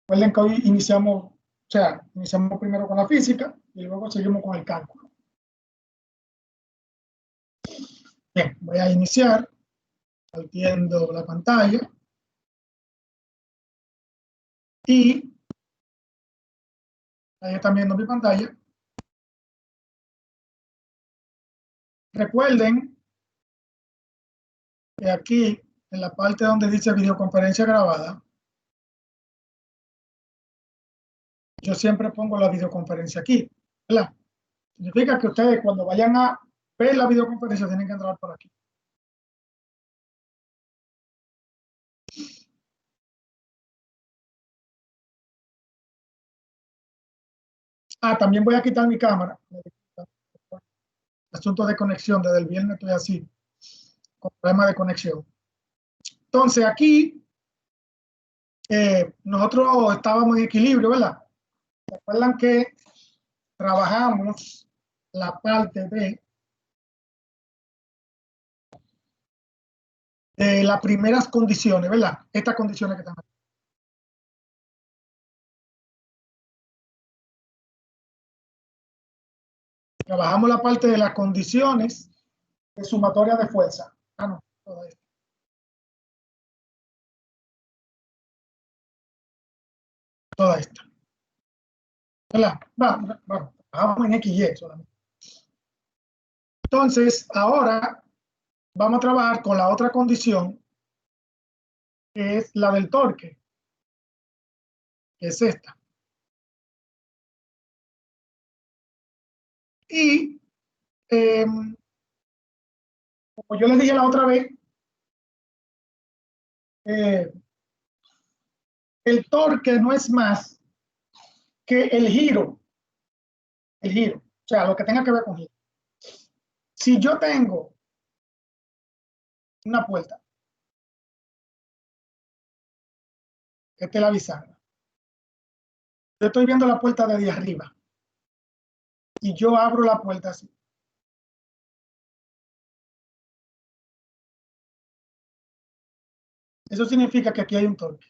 Recuerden que hoy iniciamos primero con la física y luego seguimos con el cálculo. Bien, voy a iniciar compartiendo la pantalla y ahí están viendo mi pantalla. Recuerden que aquí en la parte donde dice videoconferencia grabada, yo siempre pongo la videoconferencia aquí, ¿verdad? Significa que ustedes cuando vayan a ver la videoconferencia tienen que entrar por aquí. También voy a quitar mi cámara. Asunto de conexión, desde el viernes estoy así, con problema de conexión. Entonces aquí nosotros estábamos en equilibrio, ¿verdad? Recuerdan que trabajamos la parte de las primeras condiciones, ¿verdad? Estas condiciones que están aquí. Trabajamos la parte de las condiciones de sumatoria de fuerza. No, toda esta. Toda esta. ¿Verdad? Bueno, trabajamos en XY solamente. Entonces, ahora vamos a trabajar con la otra condición, que es la del torque, que es esta. Y como yo les dije la otra vez, el torque no es más que el giro, o sea, lo que tenga que ver con giro. Si yo tengo una puerta, esta es la bisagra, yo estoy viendo la puerta desde arriba y yo abro la puerta así. Eso significa que aquí hay un torque.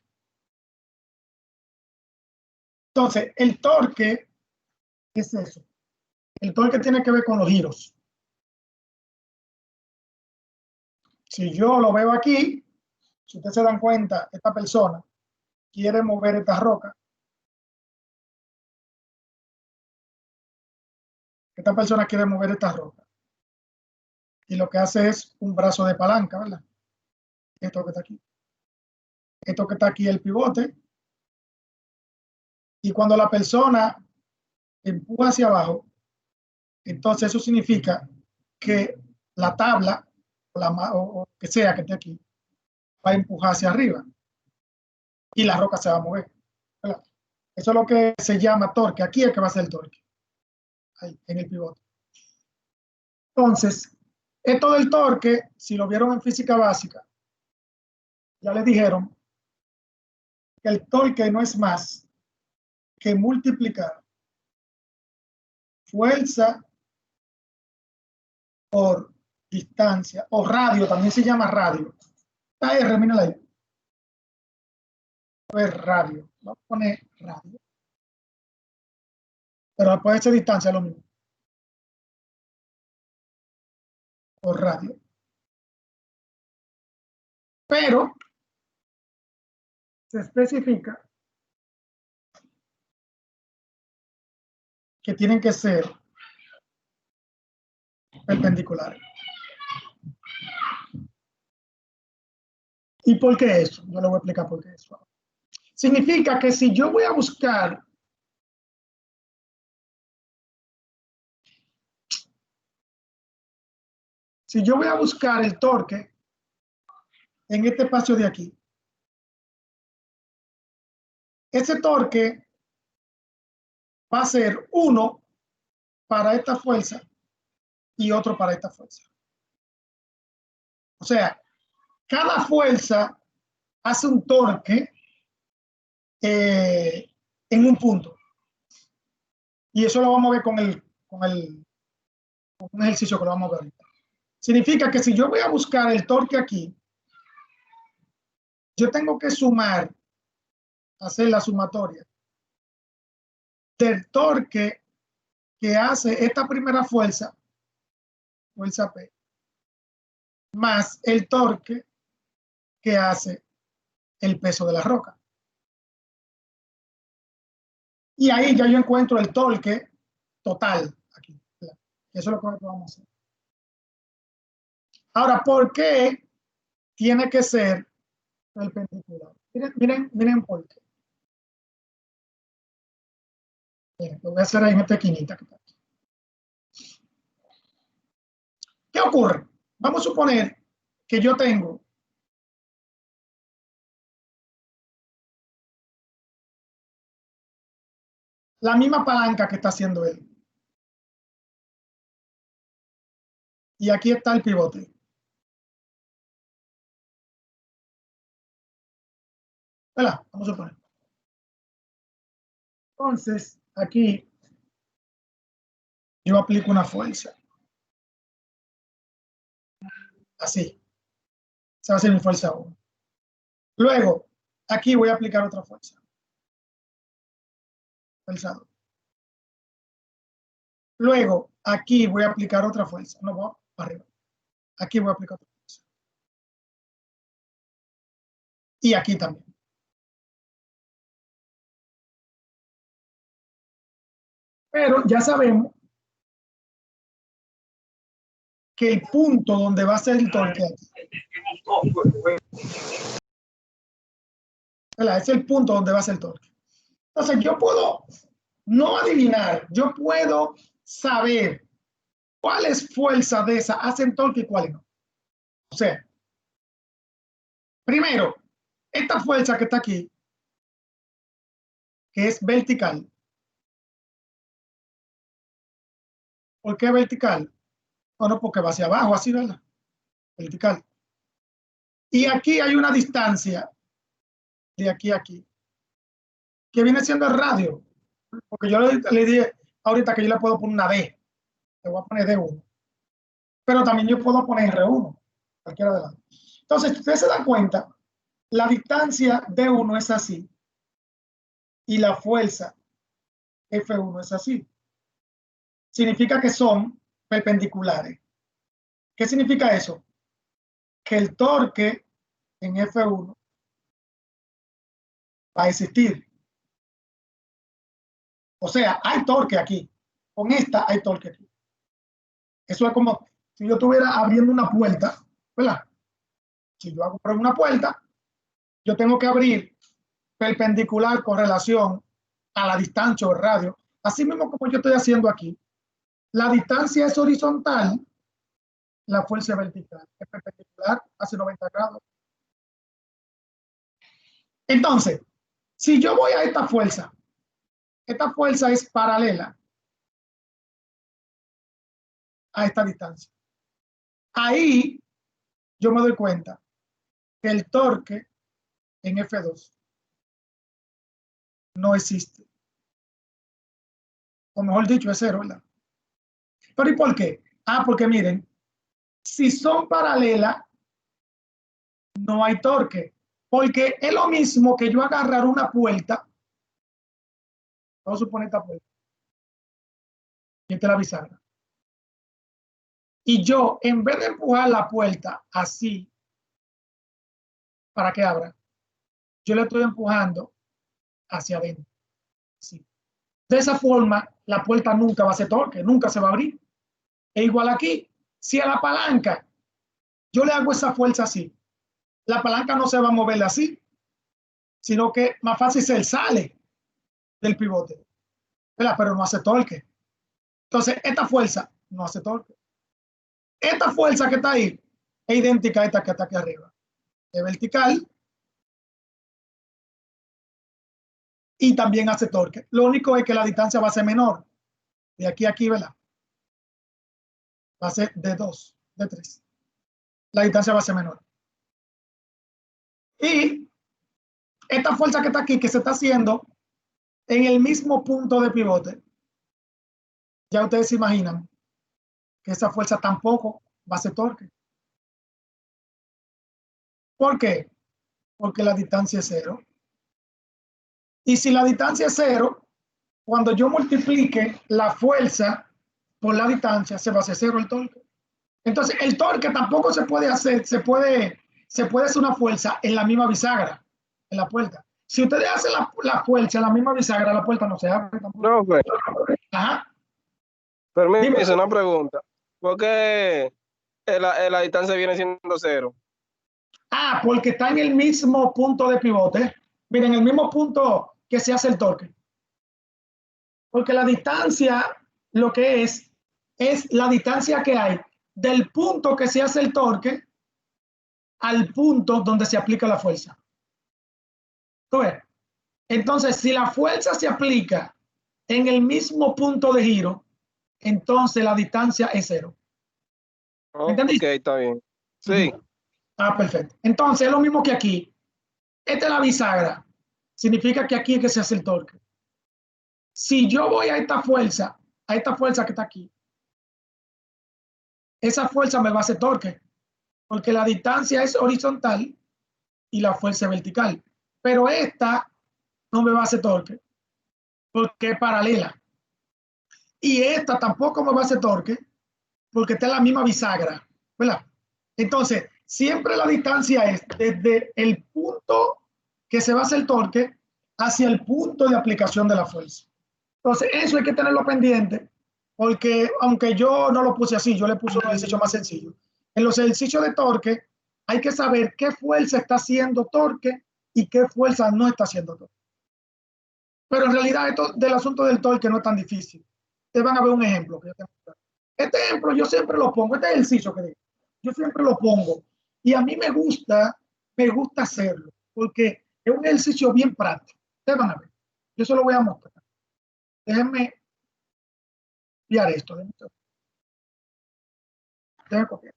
Entonces, el torque, ¿qué es eso? El torque tiene que ver con los giros. Si yo lo veo aquí, si ustedes se dan cuenta, esta persona quiere mover esta roca. Esta persona quiere mover esta roca. Y lo que hace es un brazo de palanca, ¿verdad? Esto que está aquí. Esto que está aquí es el pivote. Y cuando la persona empuja hacia abajo, entonces eso significa que la tabla o que sea que esté aquí va a empujar hacia arriba y la roca se va a mover, ¿verdad? Eso es lo que se llama torque. Aquí es que va a ser el torque, ahí, en el pivote. Entonces, esto del torque, si lo vieron en física básica, ya les dijeron que el torque no es más que multiplicar fuerza por distancia, o radio, también se llama radio. Esta R, mírala ahí. Es radio. Vamos a poner radio. Pero puede ser distancia lo mismo. Por radio. Pero se especifica que tienen que ser perpendiculares. ¿Y por qué eso? Yo le voy a explicar por qué eso. Significa que si yo voy a buscar el torque en este espacio de aquí, ese torque va a ser uno para esta fuerza y otro para esta fuerza. O sea, cada fuerza hace un torque en un punto. Y eso lo vamos a ver con un ejercicio que lo vamos a ver ahorita. Significa que si yo voy a buscar el torque aquí, yo tengo que sumar hacer la sumatoria del torque que hace esta primera fuerza P, más el torque que hace el peso de la roca. Y ahí ya yo encuentro el torque total aquí. Eso es lo que vamos a hacer. Ahora, ¿por qué tiene que ser perpendicular? Miren por qué. Miren, lo voy a hacer ahí en esta esquinita que está aquí. ¿Qué ocurre? Vamos a suponer que yo tengo la misma palanca que está haciendo él. Y aquí está el pivote. ¿Verdad? Vamos a suponer. Entonces, aquí yo aplico una fuerza. Así. Esa va a ser mi fuerza 1. Luego, aquí voy a aplicar otra fuerza. Fuerza 2. Luego, aquí voy a aplicar otra fuerza. No voy para arriba. Aquí voy a aplicar otra fuerza. Y aquí también. Pero ya sabemos que el punto donde va a ser el torque aquí. Es el punto donde va a ser el torque. Entonces, yo puedo no adivinar, yo puedo saber cuáles fuerzas de esas hacen torque y cuáles no. O sea, primero, esta fuerza que está aquí, que es vertical. ¿Por qué vertical? Bueno, porque va hacia abajo, así, ¿verdad? Vertical. Y aquí hay una distancia de aquí a aquí, que viene siendo el radio. Porque yo le dije ahorita que yo le puedo poner una D. Le voy a poner D1. Pero también yo puedo poner R1, cualquiera de las dos. Entonces, ustedes se dan cuenta, la distancia D1 es así y la fuerza F1 es así. Significa que son perpendiculares. ¿Qué significa eso? Que el torque en F1 va a existir. O sea, hay torque aquí. Con esta hay torque aquí. Eso es como si yo estuviera abriendo una puerta, ¿verdad? Si yo abro una puerta, yo tengo que abrir perpendicular con relación a la distancia o el radio. Así mismo como yo estoy haciendo aquí. La distancia es horizontal, la fuerza es vertical. Es perpendicular hacia 90 grados. Entonces, si yo voy a esta fuerza es paralela a esta distancia. Ahí yo me doy cuenta que el torque en F2 no existe. O mejor dicho, es cero, ¿verdad? ¿Pero y por qué? Porque miren, si son paralelas, no hay torque. Porque es lo mismo que yo agarrar una puerta. Vamos a suponer esta puerta. Y esta es la bisagra. Y yo, en vez de empujar la puerta así, para que abra, yo le estoy empujando hacia adentro. Así. De esa forma, la puerta nunca va a hacer torque, nunca se va a abrir. E igual aquí, si a la palanca yo le hago esa fuerza así, la palanca no se va a mover así, sino que más fácil se sale del pivote, ¿verdad? Pero no hace torque. Entonces, esta fuerza no hace torque. Esta fuerza que está ahí es idéntica a esta que está aquí arriba. Es vertical y también hace torque. Lo único es que la distancia va a ser menor. De aquí a aquí, ¿verdad? Va a ser de 2, de 3. La distancia va a ser menor. Y esta fuerza que está aquí, que se está haciendo en el mismo punto de pivote, ya ustedes se imaginan que esa fuerza tampoco va a ser torque. ¿Por qué? Porque la distancia es cero. Y si la distancia es 0, cuando yo multiplique la fuerza por la distancia, se va a hacer 0 el torque. Entonces, el torque tampoco se puede hacer, se puede hacer una fuerza en la misma bisagra, en la puerta. Si ustedes hacen la fuerza en la misma bisagra, la puerta no se abre tampoco. No, pues, Ajá. Dime. permiso, una pregunta. ¿Por qué la distancia viene siendo 0? Ah, porque está en el mismo punto de pivote. Miren, el mismo punto que se hace el torque. Porque la distancia, lo que es la distancia que hay del punto que se hace el torque al punto donde se aplica la fuerza. ¿Tú ves? Entonces, si la fuerza se aplica en el mismo punto de giro, entonces la distancia es 0. ¿Me Ok, entendiste? está bien. Uh -huh. Sí. Ah, perfecto. Entonces, es lo mismo que aquí. Esta es la bisagra. Significa que aquí es que se hace el torque. Si yo voy a esta fuerza que está aquí, esa fuerza me va a hacer torque, porque la distancia es horizontal y la fuerza es vertical. Pero esta no me va a hacer torque, porque es paralela. Y esta tampoco me va a hacer torque, porque está en la misma bisagra, ¿verdad? Entonces, siempre la distancia es desde el punto que se va a hacer el torque hacia el punto de aplicación de la fuerza. Entonces, eso hay que tenerlo pendiente, porque aunque yo no lo puse así, yo le puse un ejercicio más sencillo. En los ejercicios de torque, hay que saber qué fuerza está haciendo torque y qué fuerza no está haciendo torque. Pero en realidad, esto del asunto del torque no es tan difícil. Ustedes van a ver un ejemplo que yo tengo. Este ejemplo yo siempre lo pongo, este ejercicio que digo, yo siempre lo pongo. Y a mí me gusta hacerlo, porque es un ejercicio bien práctico. Ustedes van a ver. Yo se lo voy a mostrar. Déjenme copiar esto. Déjenme copiar.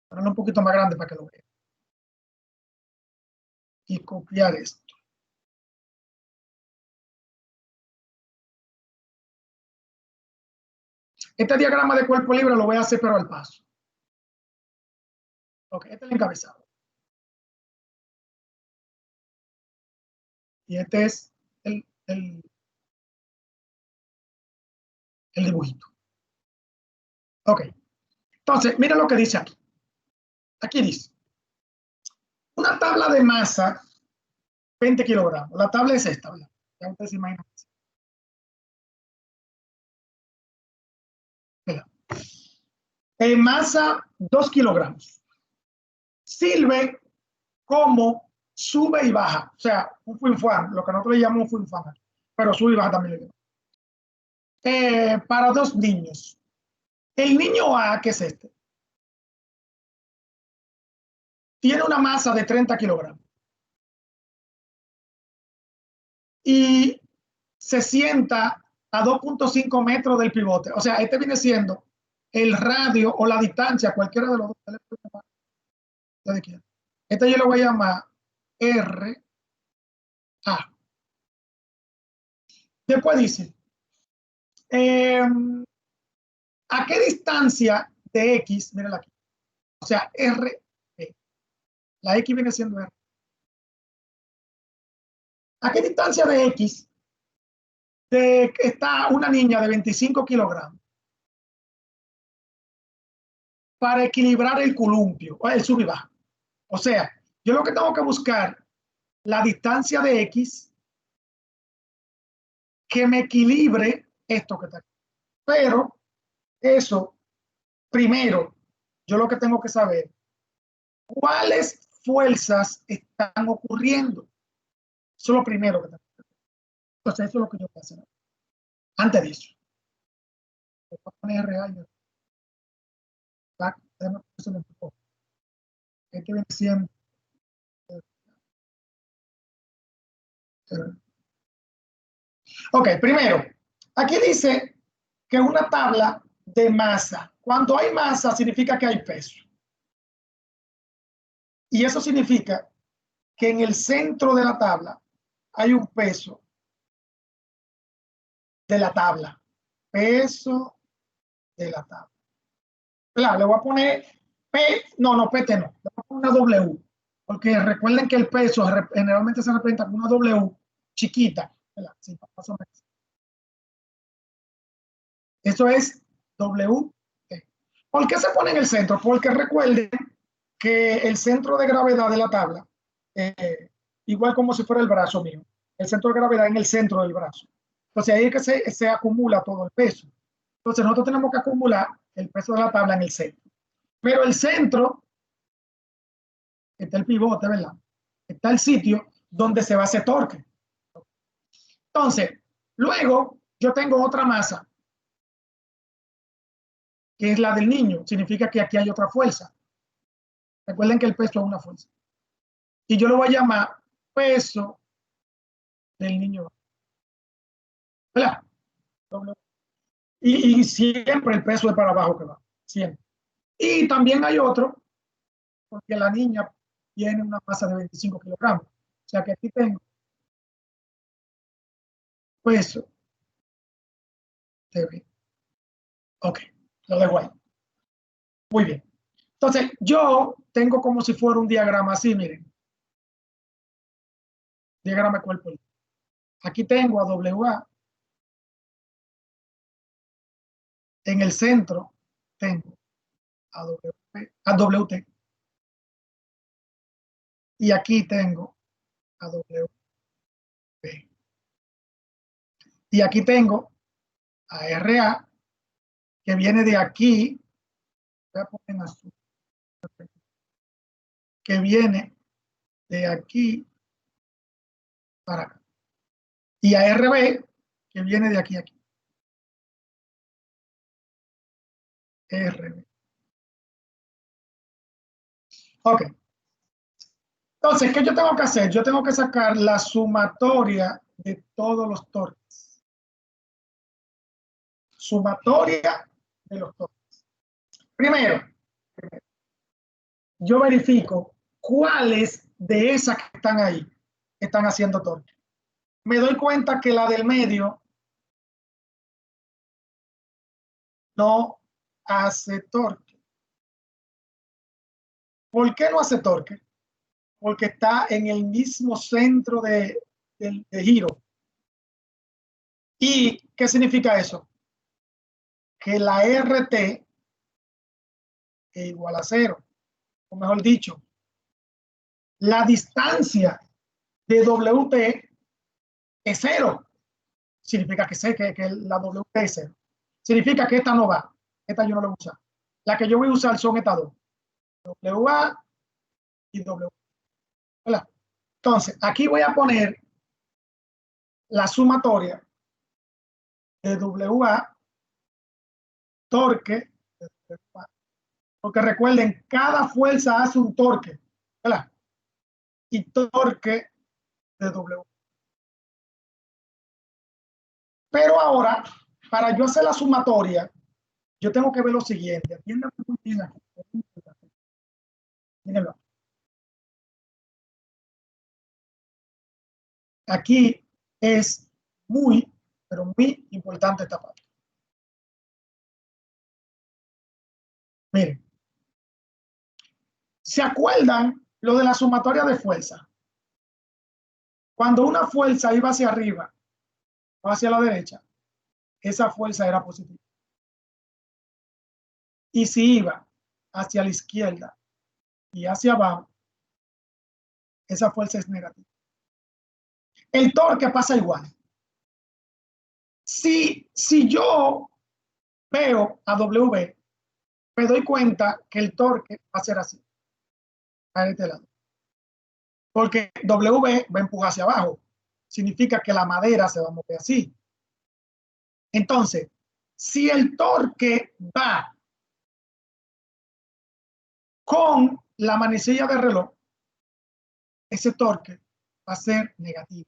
Ponerlo un poquito más grande para que lo vean. Y copiar esto. Este diagrama de cuerpo libre lo voy a hacer pero al paso. Ok, este es el encabezado. Y este es el dibujito. Ok. Entonces, mira lo que dice aquí. Aquí dice, una tabla de masa, 20 kilogramos. La tabla es esta, ¿verdad? Ya ustedes se imaginan. Masa 2 kilogramos. Sirve como sube y baja. O sea, un funfán, lo que nosotros le llamamos un funfán. Pero sube y baja también le llamamos. Para 2 niños. El niño A, que es este, tiene una masa de 30 kilogramos. Y se sienta a 2.5 metros del pivote. O sea, este viene siendo el radio o la distancia, cualquiera de los dos. Este yo lo voy a llamar R A. Después dice, ¿a qué distancia de X? Miren aquí. O sea, R, la X viene siendo R. ¿A qué distancia de X está una niña de 25 kilogramos para equilibrar el columpio, o el sub y baja? O sea, yo lo que tengo que buscar la distancia de X que me equilibre esto que está aquí. Pero eso, primero, yo lo que tengo que saber, ¿cuáles fuerzas están ocurriendo? Eso es lo primero que tengo que saber. Entonces, eso es lo que yo voy a hacer. Antes de eso, voy a poner real. Este viene siendo. Ok, primero, aquí dice que una tabla de masa. Cuando hay masa, significa que hay peso. Y eso significa que en el centro de la tabla hay un peso de la tabla. Peso de la tabla. Claro, le voy a poner P, no, PT no. una W, porque recuerden que el peso generalmente se representa con una W chiquita, ¿verdad? Sí, más o menos. Eso es W. ¿Por qué se pone en el centro? Porque recuerden que el centro de gravedad de la tabla, igual como si fuera el brazo mío, el centro de gravedad en el centro del brazo. Entonces ahí es que se acumula todo el peso. Entonces nosotros tenemos que acumular el peso de la tabla en el centro. Pero el centro, está el pivote, ¿verdad? Está el sitio donde se va a hacer torque. Entonces, luego yo tengo otra masa, que es la del niño. Significa que aquí hay otra fuerza. Recuerden que el peso es una fuerza. Y yo lo voy a llamar peso del niño. ¿Verdad? Y siempre el peso es para abajo que va. Siempre. Y también hay otro, porque la niña tiene una masa de 25 kilogramos. O sea que aquí tengo peso de 20. Ok, lo dejo ahí. Muy bien. Entonces, yo tengo como si fuera un diagrama así, miren. Diagrama de cuerpo. Aquí tengo a WA. En el centro tengo a WT. Y aquí tengo a WP. Y aquí tengo a RA, que viene de aquí. Voy a poner en azul. Que viene de aquí para acá. Y a RB, que viene de aquí a aquí. RB. Ok. Entonces, ¿qué yo tengo que hacer? Yo tengo que sacar la sumatoria de todos los torques. Sumatoria de los torques. Primero, yo verifico cuáles de esas que están ahí están haciendo torque. Me doy cuenta que la del medio no hace torque. ¿Por qué no hace torque? Porque está en el mismo centro de giro. ¿Y qué significa eso? Que la RT es igual a cero. O mejor dicho, la distancia de WT es cero. Significa que sé que la WT es cero. Significa que esta no va. Esta yo no la voy a usar. La que yo voy a usar son estas dos. WA y W. ¿Verdad? Entonces, aquí voy a poner la sumatoria de WA, torque, porque recuerden, cada fuerza hace un torque, ¿verdad? Y torque de W. Pero ahora, para yo hacer la sumatoria, yo tengo que ver lo siguiente. Atiendan muy bien aquí. Mírenlo. Aquí es muy, pero muy importante esta parte. Miren, ¿se acuerdan lo de la sumatoria de fuerza? Cuando una fuerza iba hacia arriba o hacia la derecha, esa fuerza era positiva. Y si iba hacia la izquierda y hacia abajo, esa fuerza es negativa. El torque pasa igual. Si yo veo a W, me doy cuenta que el torque va a ser así, a este lado. Porque W va a empujar hacia abajo. Significa que la madera se va a mover así. Entonces, si el torque va con la manecilla de reloj, ese torque va a ser negativo.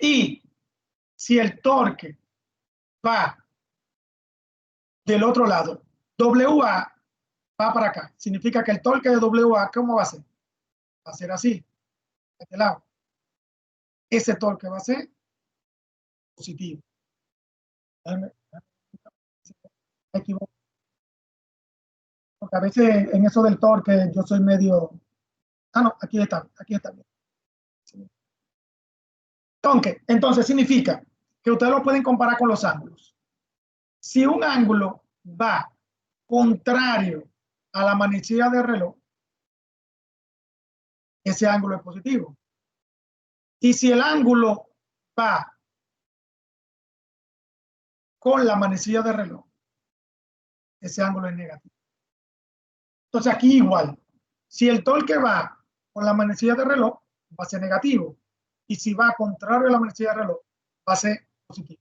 Y si el torque va del otro lado, WA va para acá. Significa que el torque de WA, ¿cómo va a ser? Va a ser así, de este lado. Ese torque va a ser positivo. porque a veces en eso del torque yo soy medio... Ah, no, aquí está bien. Sí. Entonces significa que ustedes lo pueden comparar con los ángulos. Si un ángulo va contrario a la manecilla del reloj, ese ángulo es positivo. Y si el ángulo va con la manecilla del reloj, ese ángulo es negativo. Entonces aquí igual, si el torque va con la manecilla del reloj, va a ser negativo. Y si va contrario a la manecilla del reloj, va a ser positivo.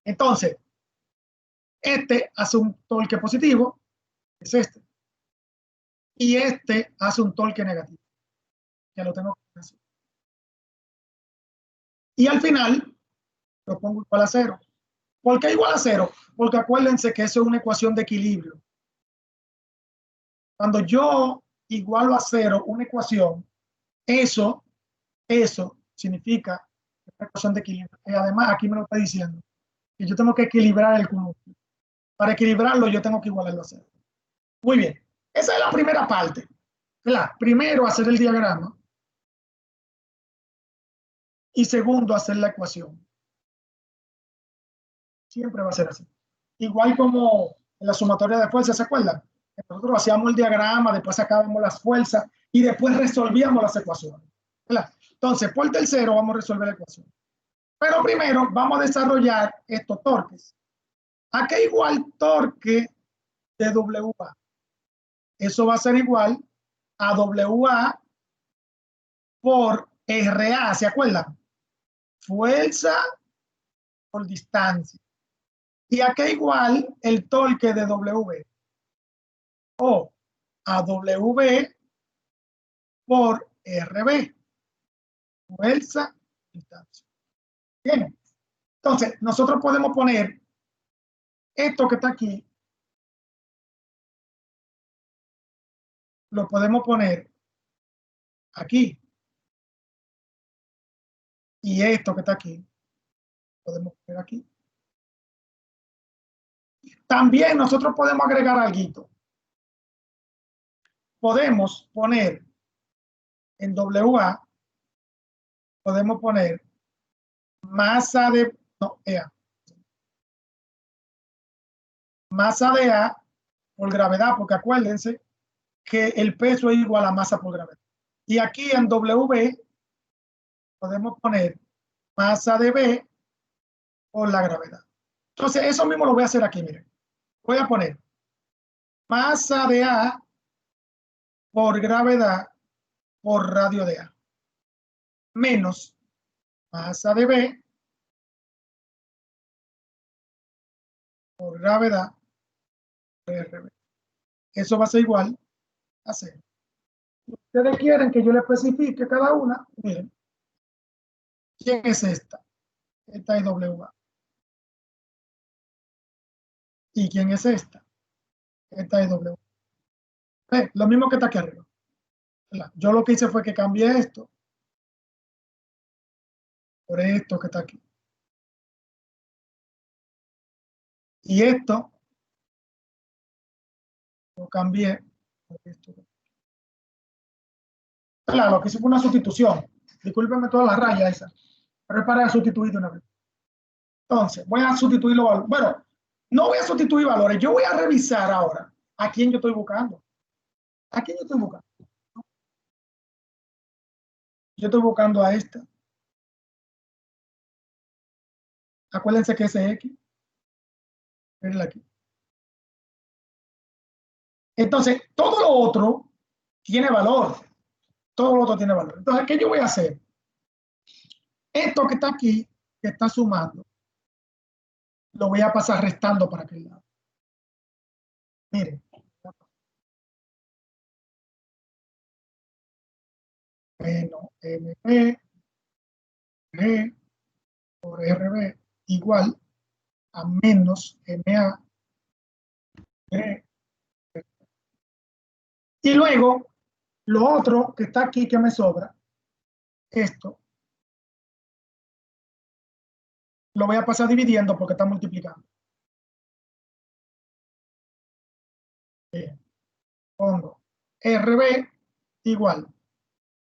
Entonces, este hace un torque positivo, es este. Y este hace un torque negativo, que lo tengo que hacer. Y al final, lo pongo igual a 0. ¿Por qué igual a 0? Porque acuérdense que eso es una ecuación de equilibrio. Cuando yo igualo a 0 una ecuación, eso significa una ecuación de equilibrio. Y además, aquí me lo está diciendo, que yo tengo que equilibrar el columpio. Para equilibrarlo, yo tengo que igualarlo a 0. Muy bien. Esa es la primera parte. ¿Verdad? Primero, hacer el diagrama. Y segundo, hacer la ecuación. Siempre va a ser así. Igual como en la sumatoria de fuerzas, ¿se acuerdan? Nosotros hacíamos el diagrama, después sacábamos las fuerzas y después resolvíamos las ecuaciones. ¿Verdad? Entonces, por tercero vamos a resolver la ecuación. Pero primero vamos a desarrollar estos torques. ¿A qué igual torque de WA? Eso va a ser igual a WA por RA, ¿se acuerdan? Fuerza por distancia. ¿Y a qué igual el torque de W? O a W por RB. Fuerza, distancia. Bien. Entonces, nosotros podemos poner esto que está aquí, lo podemos poner aquí. Y esto que está aquí, podemos poner aquí. También nosotros podemos agregar algo. Podemos poner en WA, podemos poner masa de, no, masa de A por gravedad, porque acuérdense que el peso es igual a masa por gravedad. Y aquí en W podemos poner masa de B por la gravedad. Entonces, eso mismo lo voy a hacer aquí, miren. Voy a poner masa de A por gravedad por radio de A, menos masa de B por gravedad por RB. Eso va a ser igual a 0. Si ustedes quieren que yo le especifique cada una, miren, ¿quién es esta? Esta es WA. ¿Y quién es esta? Esta es W. Lo mismo que está aquí arriba. Yo lo que hice fue que cambié esto por esto que está aquí. Y esto lo cambié por esto. Claro, lo que hice fue una sustitución. Discúlpenme todas las rayas esas, pero es para sustituir de una vez. Entonces, voy a sustituir los valores. Bueno, no voy a sustituir valores. Yo voy a revisar ahora a quién yo estoy buscando. ¿A quién yo estoy buscando? Yo estoy buscando a esta. Acuérdense que ese X. Mirenla aquí. Entonces, todo lo otro tiene valor. Todo lo otro tiene valor. Entonces, ¿qué yo voy a hacer? Esto que está aquí, que está sumando, lo voy a pasar restando para aquel lado. Miren. Menos MP G por RB igual a menos MA G. Y luego, lo otro que está aquí que me sobra, esto, lo voy a pasar dividiendo porque está multiplicando. Bien. pongo RB igual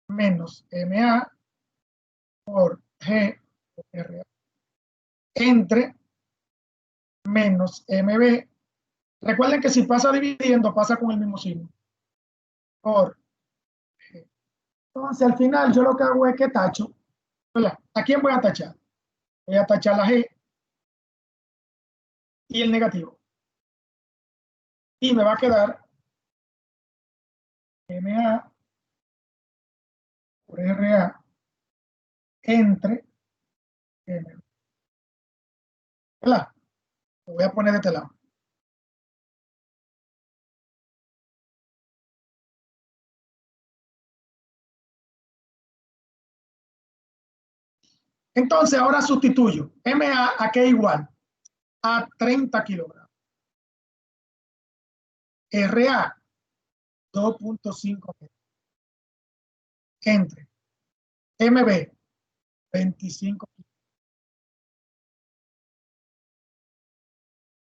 menos MA por G por RA entre menos MB. Recuerden que si pasa dividiendo, pasa con el mismo signo. Por G. Entonces, al final, yo lo que hago es que tacho. ¿Verdad? ¿A quién voy a tachar? Voy a tachar la G y el negativo. Y me va a quedar MA por RA entre MB. ¿Verdad? Lo voy a poner de este lado. Entonces, ahora sustituyo. MA a qué igual? A 30 kilogramos. RA 2.5 metros. Entre MB 25.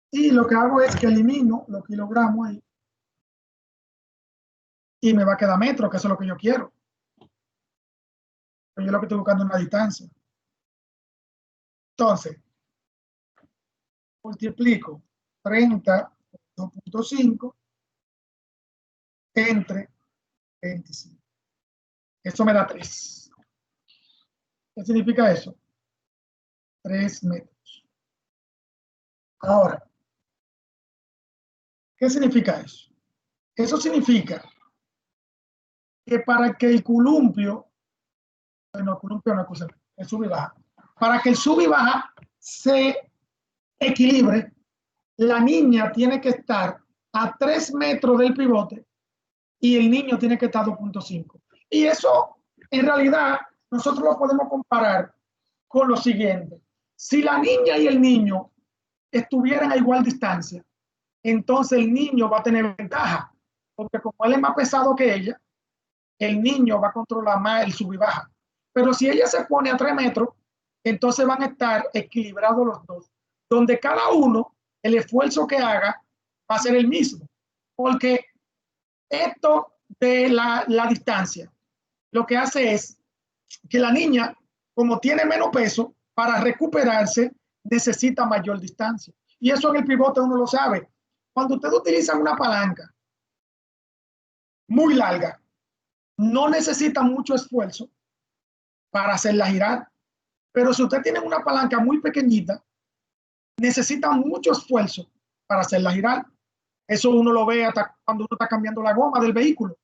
Y lo que hago es que elimino los kilogramos ahí y me va a quedar metro, que eso es lo que yo quiero. Pero yo lo que estoy buscando es una distancia. Entonces, multiplico 30 por 2.5 entre 25. Eso me da 3. ¿Qué significa eso? 3 metros. Ahora, ¿qué significa eso? Eso significa que para que el columpio, bueno, el columpio no es el sub y baja, para que el sub y baja se equilibre, la niña tiene que estar a 3 metros del pivote y el niño tiene que estar a 2.5. Y eso, en realidad, nosotros lo podemos comparar con lo siguiente. Si la niña y el niño estuvieran a igual distancia, entonces el niño va a tener ventaja, porque como él es más pesado que ella, el niño va a controlar más el sub y baja. Pero si ella se pone a 3 metros, entonces van a estar equilibrados los dos, donde cada uno, el esfuerzo que haga, va a ser el mismo. Porque esto de la distancia, lo que hace es que la niña, como tiene menos peso, para recuperarse, necesita mayor distancia. Y eso en el pivote uno lo sabe. Cuando ustedes utilizan una palanca muy larga, no necesita mucho esfuerzo para hacerla girar. Pero si usted tiene una palanca muy pequeñita, necesita mucho esfuerzo para hacerla girar. Eso uno lo ve hasta cuando uno está cambiando la goma del vehículo.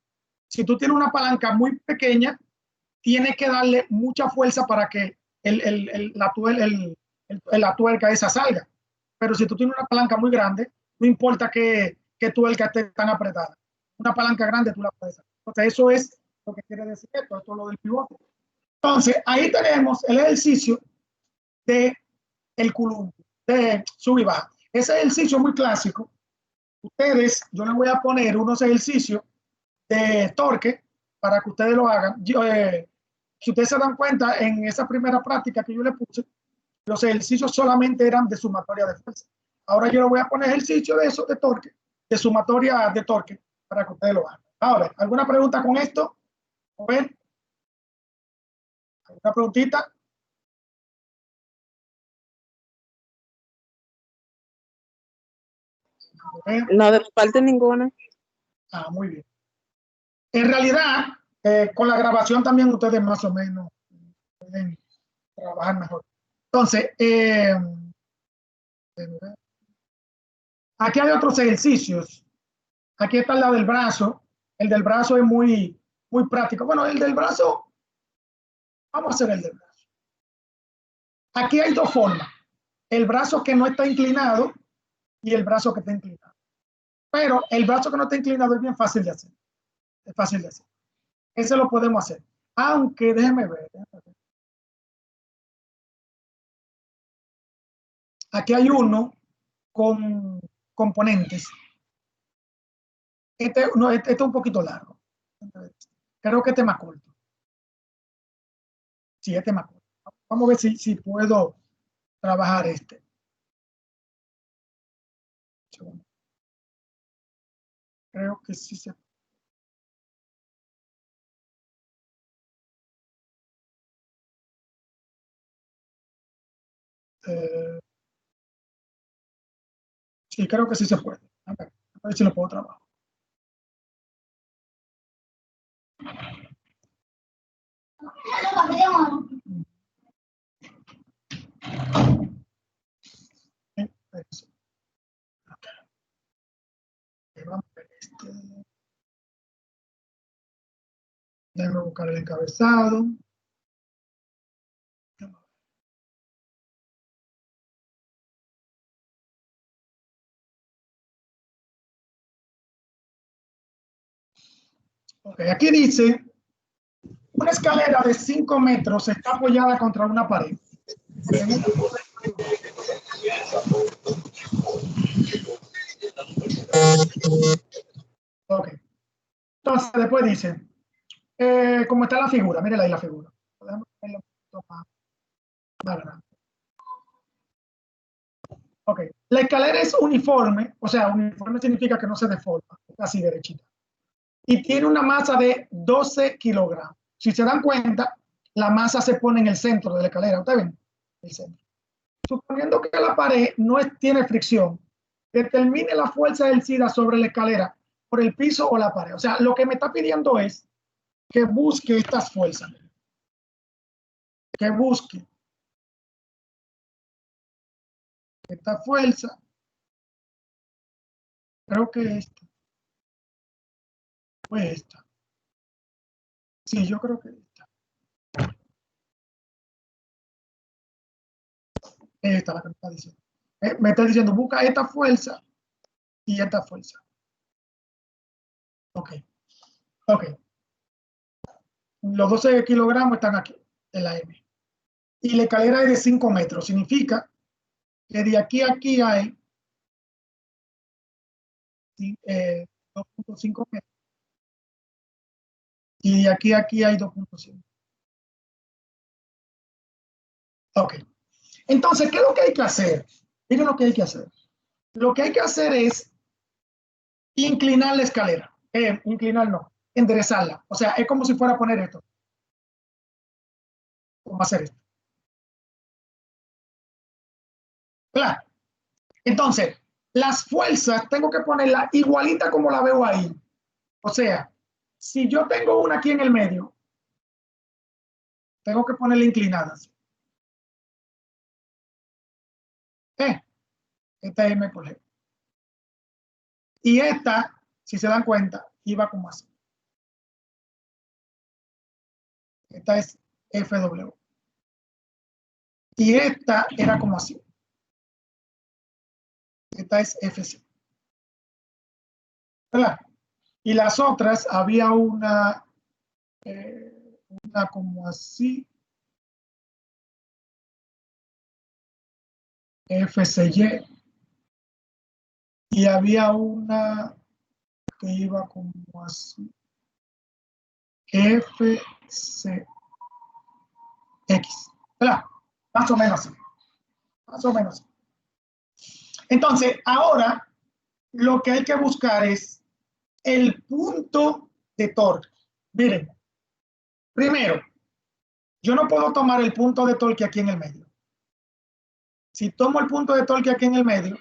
Si tú tienes una palanca muy pequeña, tienes que darle mucha fuerza para que la tuerca esa salga. Pero si tú tienes una palanca muy grande, no importa que tuerca esté tan apretada. Una palanca grande tú la puedes hacer. Entonces eso es lo que quiere decir esto es lo del pivote. Entonces ahí tenemos el ejercicio de el columpio, de sub y baja. Ese ejercicio muy clásico. Ustedes, yo les voy a poner unos ejercicios de torque para que ustedes lo hagan. Si ustedes se dan cuenta, en esa primera práctica que yo les puse, los ejercicios solamente eran de sumatoria de fuerza. Ahora yo les voy a poner ejercicio de eso, de torque, de sumatoria de torque, para que ustedes lo hagan. Ahora, ¿alguna pregunta con esto? A ver. ¿Alguna preguntita? No de parte ninguna. Ah, muy bien. En realidad, con la grabación también ustedes más o menos pueden trabajar mejor. Entonces, aquí hay otros ejercicios. Aquí está la del brazo. El del brazo es muy, muy práctico. Bueno, el del brazo, vamos a hacer el del brazo. Aquí hay dos formas. El brazo que no está inclinado y el brazo que está inclinado. Pero el brazo que no está inclinado es bien fácil de hacer. Es fácil de hacer. Ese lo podemos hacer. Aunque, déjeme ver. Aquí hay uno con componentes. No, este es un poquito largo. Creo que este es más corto. Sí, este es más corto. Vamos a ver si puedo trabajar este. Creo que sí se Sí, creo que sí se puede. A ver si lo puedo trabajar. Vamos a ver este. Déjame buscar el encabezado. Ok, aquí dice, una escalera de 5 metros está apoyada contra una pared. Ok. Entonces, después dice, ¿cómo está la figura? Mírala ahí la figura. Podemos ponerlo un poquito más grande. Ok. La escalera es uniforme, o sea, uniforme significa que no se deforma, es así derechita. Y tiene una masa de 12 kilogramos. Si se dan cuenta, la masa se pone en el centro de la escalera. ¿Ustedes ven? El centro. Suponiendo que la pared no tiene fricción, determine la fuerza ejercida sobre la escalera por el piso o la pared. O sea, lo que me está pidiendo es que busque estas fuerzas. Que busque esta fuerza. Creo que esta. Fue esta. Sí, yo creo que esta. Esta la que me está diciendo. Me está diciendo, busca esta fuerza y esta fuerza. Ok. Ok. Los 12 kilogramos están aquí, en la M. Y la escalera es de 5 metros. Significa que de aquí a aquí hay 2.5 metros. Y de aquí a aquí hay 2.5. Ok. Entonces, ¿qué es lo que hay que hacer? Miren lo que hay que hacer. Lo que hay que hacer es inclinar la escalera. Inclinar no, enderezarla. O sea, es como si fuera a poner esto. ¿Cómo hacer esto? Claro. Entonces, las fuerzas tengo que ponerla igualita como la veo ahí. O sea, si yo tengo una aquí en el medio, tengo que ponerla inclinada. Esta es M por G. Y esta, si se dan cuenta, iba como así. Esta es FW. Y esta era como así. Esta es FC. ¿Verdad? Y las otras, había una como así, FCY. Y había una que iba como así, FCX. ¿Verdad? Más o menos así. Más o menos así. Entonces, ahora lo que hay que buscar es el punto de torque. Miren, primero, yo no puedo tomar el punto de torque aquí en el medio. Si tomo el punto de torque aquí en el medio,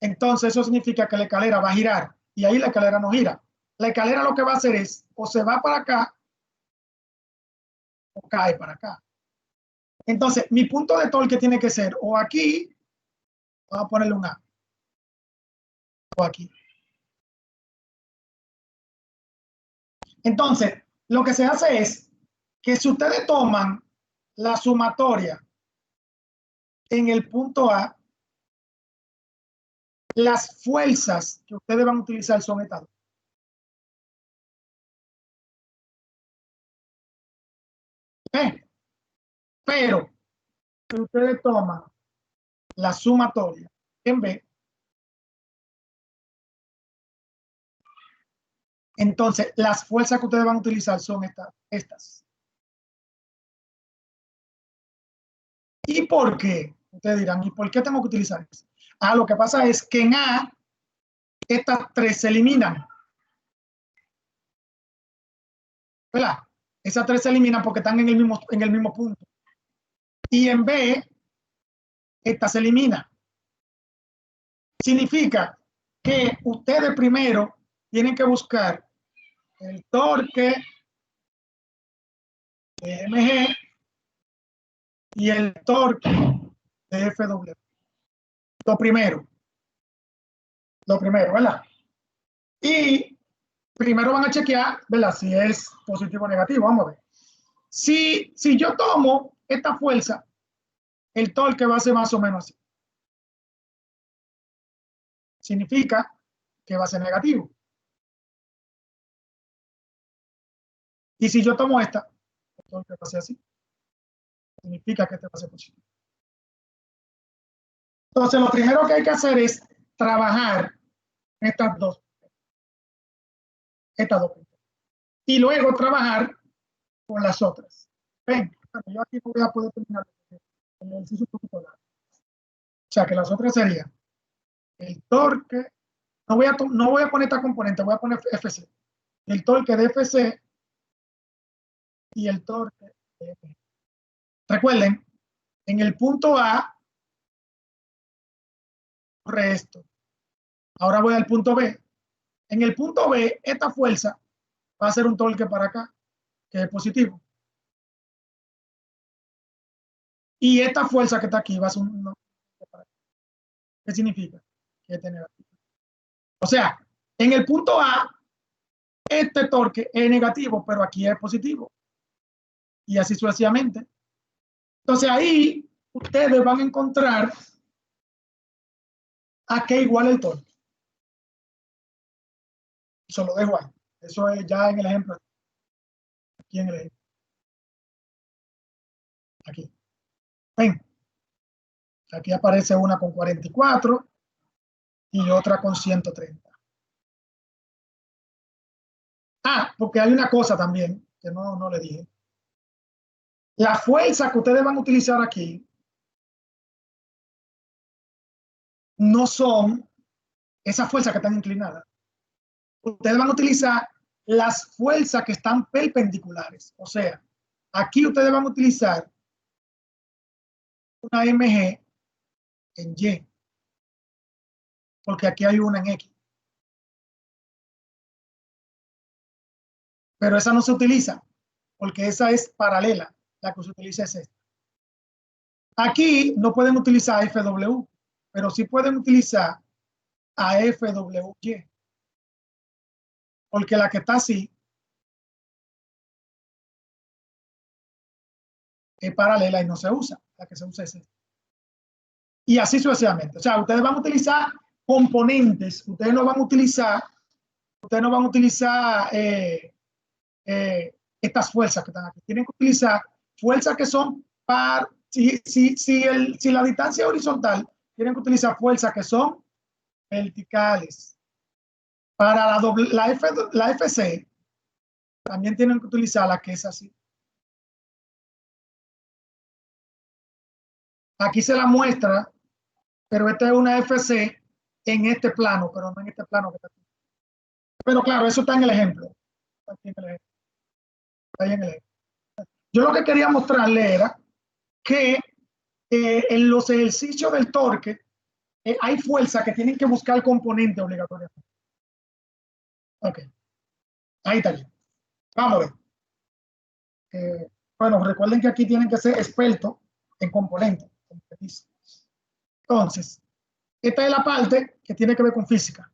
entonces eso significa que la escalera va a girar y ahí la escalera no gira. La escalera lo que va a hacer es o se va para acá o cae para acá. Entonces, mi punto de torque tiene que ser o aquí, vamos a ponerle un A, o aquí. Entonces, lo que se hace es que si ustedes toman la sumatoria en el punto A, las fuerzas que ustedes van a utilizar son estas dos. Pero si ustedes toman la sumatoria en B, entonces las fuerzas que ustedes van a utilizar son estas. ¿Y por qué? Ustedes dirán, ¿y por qué tengo que utilizar eso? Lo que pasa es que en A, estas tres se eliminan. ¿Verdad? Esas tres se eliminan porque están en el mismo punto. Y en B, esta se elimina. Significa que ustedes primero tienen que buscar el torque de mg y el torque de FW. Lo primero, ¿verdad? Y primero van a chequear, ¿verdad? Si es positivo o negativo. Vamos a ver. Si yo tomo esta fuerza, el torque va a ser más o menos así. Significa que va a ser negativo. Y si yo tomo esta, el torque va a ser así. Significa que este va a ser positivo. Entonces, lo primero que hay que hacer es trabajar estas dos. Y luego trabajar con las otras. Ven, yo aquí no voy a poder terminar el ejercicio un poquito largo. O sea, que las otras serían el torque. No voy a poner esta componente, voy a poner FC. El torque de FC y el torque de F. Recuerden, en el punto A, corre esto. Ahora voy al punto B. En el punto B, esta fuerza va a ser un torque para acá, que es positivo. Y esta fuerza que está aquí va a ser un torque para acá. ¿Qué significa? Que es negativo. O sea, en el punto A, este torque es negativo, pero aquí es positivo. Y así sucesivamente. Entonces ahí ustedes van a encontrar a qué igual el torque. Eso lo dejo ahí. Eso es ya en el ejemplo. Aquí en el ejemplo. Aquí. Ven. Aquí aparece una con 44 y otra con 130. Ah, porque hay una cosa también que no le dije. La fuerza que ustedes van a utilizar aquí no son esas fuerzas que están inclinadas. Ustedes van a utilizar las fuerzas que están perpendiculares. O sea, aquí ustedes van a utilizar una mg en Y, porque aquí hay una en X. Pero esa no se utiliza, porque esa es paralela. La que se utiliza es esta. Aquí no pueden utilizar FW, pero sí pueden utilizar a FWY, porque la que está así es paralela y no se usa. La que se usa es esta. Y así sucesivamente. O sea, ustedes van a utilizar componentes, ustedes no van a utilizar estas fuerzas que están aquí. Tienen que utilizar fuerzas que son si la distancia es horizontal, tienen que utilizar fuerzas que son verticales. Para la FC, también tienen que utilizar la que es así. Aquí se la muestra, pero esta es una FC en este plano, pero no en este plano que está aquí. Pero claro, eso está en el ejemplo. Está aquí en el ejemplo. Está ahí en el ejemplo. Yo lo que quería mostrarle era que en los ejercicios del torque hay fuerza que tienen que buscar el componente obligatoriamente. Ok. Ahí está bien. Vamos a ver. Bueno, recuerden que aquí tienen que ser expertos en componentes. Entonces, esta es la parte que tiene que ver con física.